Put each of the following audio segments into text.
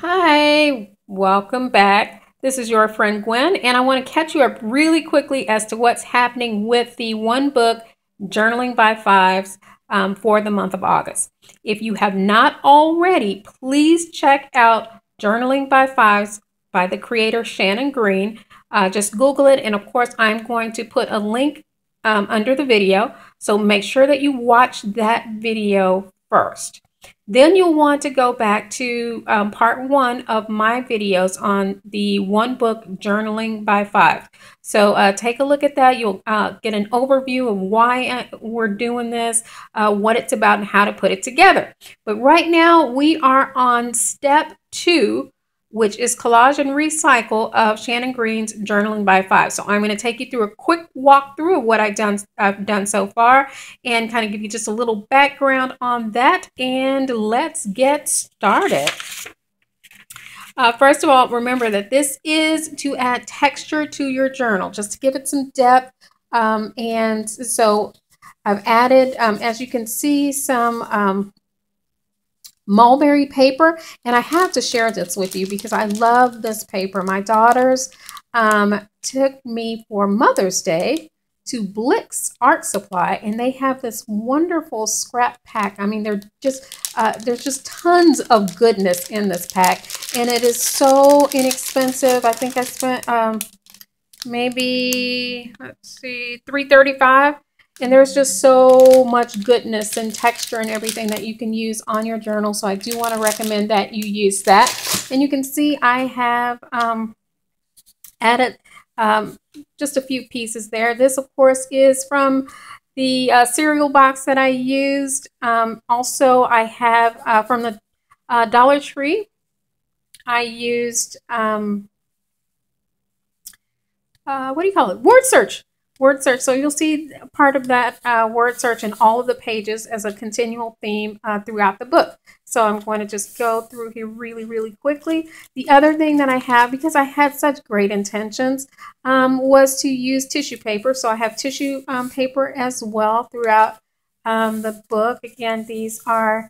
Hi, welcome back. This is your friend Gwen, and I want to catch you up really quickly as to what's happening with the one book Journaling by Fives for the month of August. If you have not already, please check out Journaling by Fives by the creator Shannon Green. Just Google it, and of course, I'm going to put a link under the video. So make sure that you watch that video first. Then you'll want to go back to part one of my videos on the one book Journaling by Five. So take a look at that. You'll get an overview of why we're doing this, what it's about, and how to put it together. But right now we are on step 2, which is Collage and Recycle of Shannon Green's Journaling by Five. So I'm going to take you through a quick walkthrough of what I've done so far and kind of give you just a little background on that. And let's get started. First of all, remember that this is to add texture to your journal, just to give it some depth. And so I've added, as you can see, some mulberry paper, and I have to share this with you because I love this paper. My daughters took me for Mother's Day to Blick's Art Supply, and they have this wonderful scrap pack. I mean, there's just tons of goodness in this pack, and it is so inexpensive. I think I spent maybe, let's see, $3.35. And there's just so much goodness and texture and everything that you can use on your journal. So I do want to recommend that you use that. And you can see I have added just a few pieces there. This, of course, is from the cereal box that I used. Also, I have from the Dollar Tree, I used, what do you call it? Word search. Word search. So you'll see part of that word search in all of the pages as a continual theme throughout the book. So I'm going to just go through here really quickly. The other thing that I have, because I had such great intentions, was to use tissue paper. So I have tissue paper as well throughout the book. Again, these are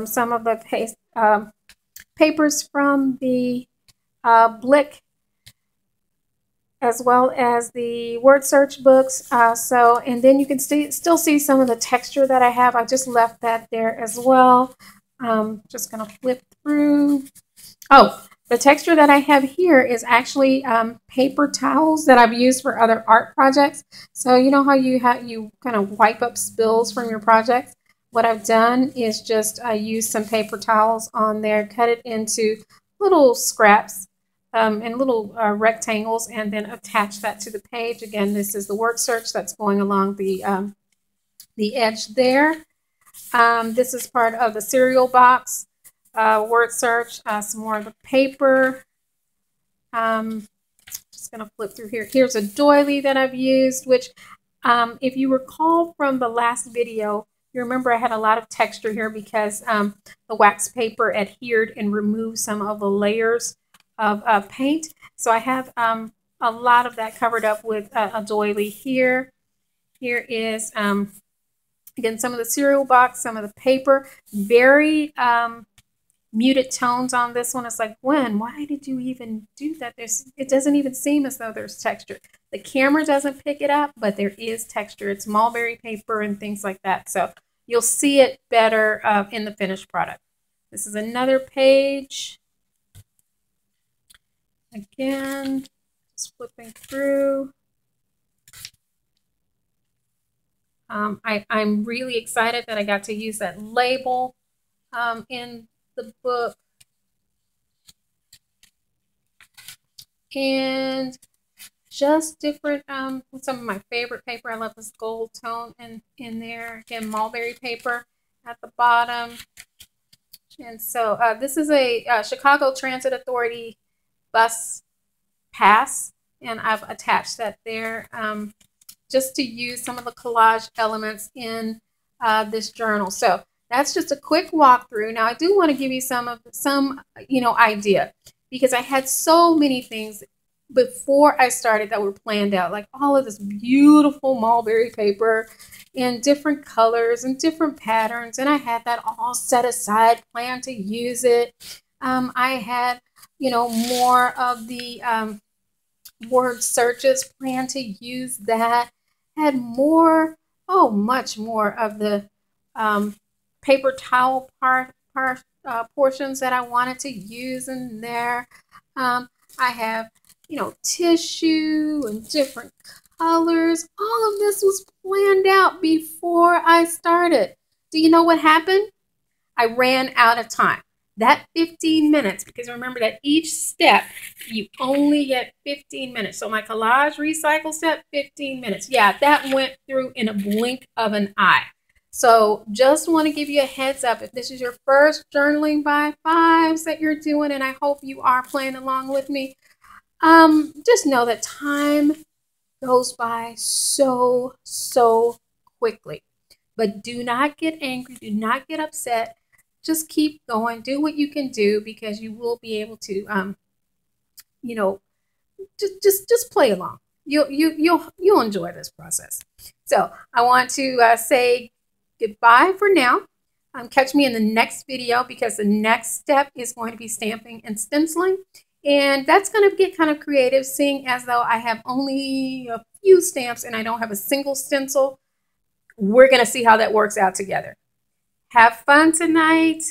some of the papers from the Blick, as well as the word search books. And then you can still see some of the texture that I have. I just left that there as well. Just going to flip through. Oh, the texture that I have here is actually paper towels that I've used for other art projects. So you know how you kind of wipe up spills from your projects? What I've done is just use some paper towels on there, cut it into little scraps and little rectangles, and then attach that to the page. Again, this is the word search that's going along the edge there. This is part of the cereal box word search. Some more of the paper. Just going to flip through here. Here's a doily that I've used, which if you recall from the last video, you remember I had a lot of texture here because the wax paper adhered and removed some of the layers of paint. So I have a lot of that covered up with a doily here. Here is, again, some of the cereal box, some of the paper. Very muted tones on this one. It's like, Gwen, why did you even do that? It doesn't even seem as though there's texture. The camera doesn't pick it up, but there is texture. It's mulberry paper and things like that. So you'll see it better in the finished product. This is another page. Again, just flipping through. I'm really excited that I got to use that label in the book. And just different, some of my favorite paper. I love this gold tone in there. Again, mulberry paper at the bottom. And so this is a Chicago Transit Authority bus pass, and I've attached that there just to use some of the collage elements in this journal. So that's just a quick walkthrough. Now I do want to give you some idea, because I had so many things before I started that were planned out, like all of this beautiful mulberry paper in different colors and different patterns, and I had that all set aside, planned to use it. I had, you know, more of the word searches, plan to use that. Had more, oh, much more of the paper towel portions that I wanted to use in there. I have, you know, tissue and different colors. All of this was planned out before I started. Do you know what happened? I ran out of time. That 15 minutes, because remember that each step, you only get 15 minutes. So my collage recycle step, 15 minutes. Yeah, that went through in a blink of an eye. So just want to give you a heads up. If this is your first journaling by fives that you're doing, and I hope you are playing along with me, just know that time goes by so quickly. But do not get angry. Do not get upset. Just keep going. Do what you can do, because you will be able to, you know, just play along. You'll enjoy this process. So I want to say goodbye for now. Catch me in the next video, because the next step is going to be stamping and stenciling. And that's going to get kind of creative, seeing as though I have only a few stamps and I don't have a single stencil. We're going to see how that works out together. Have fun tonight.